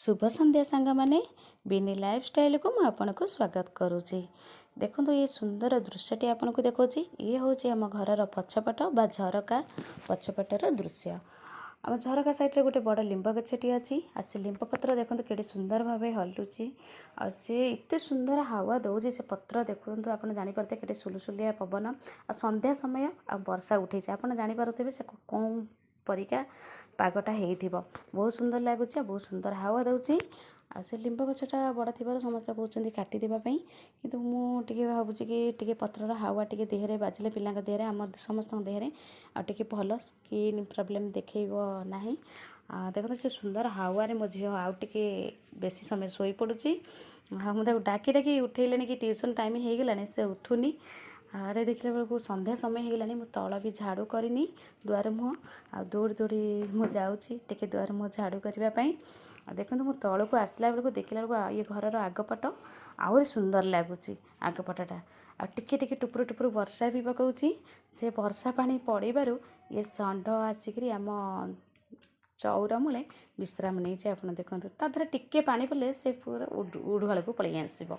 शुभ संध्या सांग मैंने बिनी लाइफस्टाइल को मुझे आपन को स्वागत करुच्ची। देखो ये सुंदर दृश्यटी आपन को देखा ये हूँ आम घर पछपट बा झरका पछपटर दृश्य। आम झरका साइड गोटे बड़ लिंब गछटी अच्छी आ से लिंब पत्र देखो के सुंदर भाव हलुची आ सी एत सुंदर हावा दौर से पत्र देखो आप जापे के सुलुसुलिया पवन आ संध्या समय आ वर्षा उठे आप जापे से कौन परिका पागटा हो बहुत सुंदर लगुच बहुत सुंदर हावा दौची आ से लिंब गछटा बड़ थी समस्त कहते काटिदेवाई कि मुझे भावुँ कि पत्रर हावा टी देहरे बाजिले पिला देहरे आम समस्त देहरे आगे भल स्किन प्रोब्लेम देखब ना। देखो से सुंदर हावे मो झी आउ टे बेसी समय शोई पड़ी मुझे डाकी डाकी उठेले कि ट्यूशन टाइम हो गलानी से उठुनी आरे देखला बेलू संध्या समय हो गलानी तल भी झाड़ू करनी दुआर मुँह आ दौड़ी दौड़ी मुझे टे दुआर मुँह झाड़ू करने देखो मु तल को आसला बेलू देखला बेलू ये घर आगपट आहरी सुंदर लगुच आगपटा आ टिके टिके टुपुर टुपुर वर्षा भी पकाउची से वर्षा पानी पड़ू ये षंढ आसिक आम चौरा मूले विश्राम नहीं आप देखो तादर टिके पानी पड़े से पूरा उड़ुआल को पलि आसो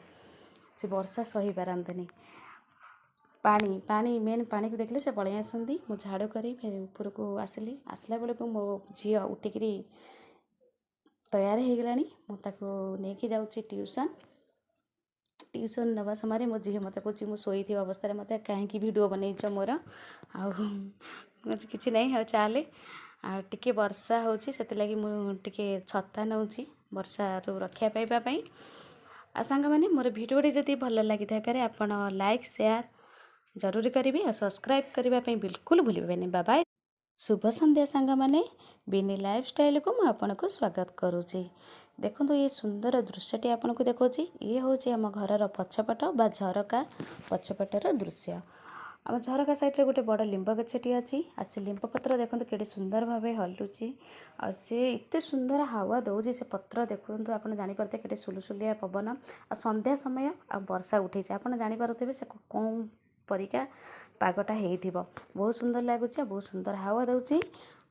से वर्षा सही पारंतनी पानी पानी मेन पानी को देखले से पलि आसती मु झाड़ू करी फिर ऊपर को आसली आसला बेलू को मो झी उठिकी तैयार हो गलानी मुझे जाऊँगी ट्यूशन ट्यूशन नवा समय मो झी मत कह मुई अवस्था मत कहीं वीडियो बनईच मोर कि ना चले टे वर्षा होची मुझे छता नौची वर्षा रक्षा पाइबापी आ सांग मैंने मोर भिडियोटी जदि भल लगी पारे आप लाइक शेयर जरूर करेंगे और सब्सक्राइब करने बिल्कुल भूलें। Bye bye. शुभ संध्या सांग मैंने बिनी लाइफस्टाइल को मुझे आपन को स्वागत करुच्ची। देखो ये सुंदर दृश्यटी आपन को देखा ये हूँ आम घर पछपट बा झरका पछपटर दृश्य। आम झरका साइड गोटे बड़ लिंब गछटी अच्छी आ से लिंब पत्र देखो के सुंदर भाव हलुची आ सी एत सुंदर हावा दौर से पत्र देखो आप जापे के सुलुसुलिया पवन आ संध्या समय आ वर्षा उठे आप जापे से कौन परिका पागटा हो बहुत सुंदर लगुच बहुत सुंदर हावा दौची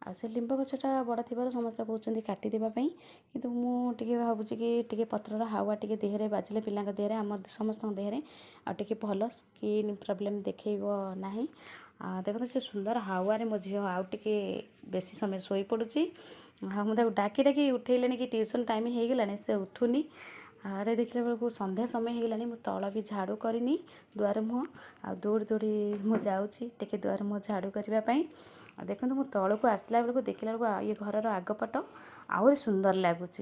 आ से लिंब गछटा बड़ थी समस्त कहते काटिदेवाई कि मुझे भावुँ कि पत्रर हावा टी देहरे बाजिले पिला देहरे आम समस्त देहरे आगे भल स्किन प्रोब्लेम देखब ना। देखो से सुंदर हावे मो झी आउ टे बेसी समय शोई पड़ी मुझे डाकी डाकी उठेले कि ट्यूशन टाइम हो गलानी से उठुनी आरे देखला बेलू संध्या समय हो गलानी तल भी झाड़ू करनी दुआर मुँह आ दौड़ी दौड़ी मुझे टे दुआर मुँह झाड़ू करने देखो मु तल को आसला बेलू देखला बेलू ये घर आगपट आहरी सुंदर लगुच।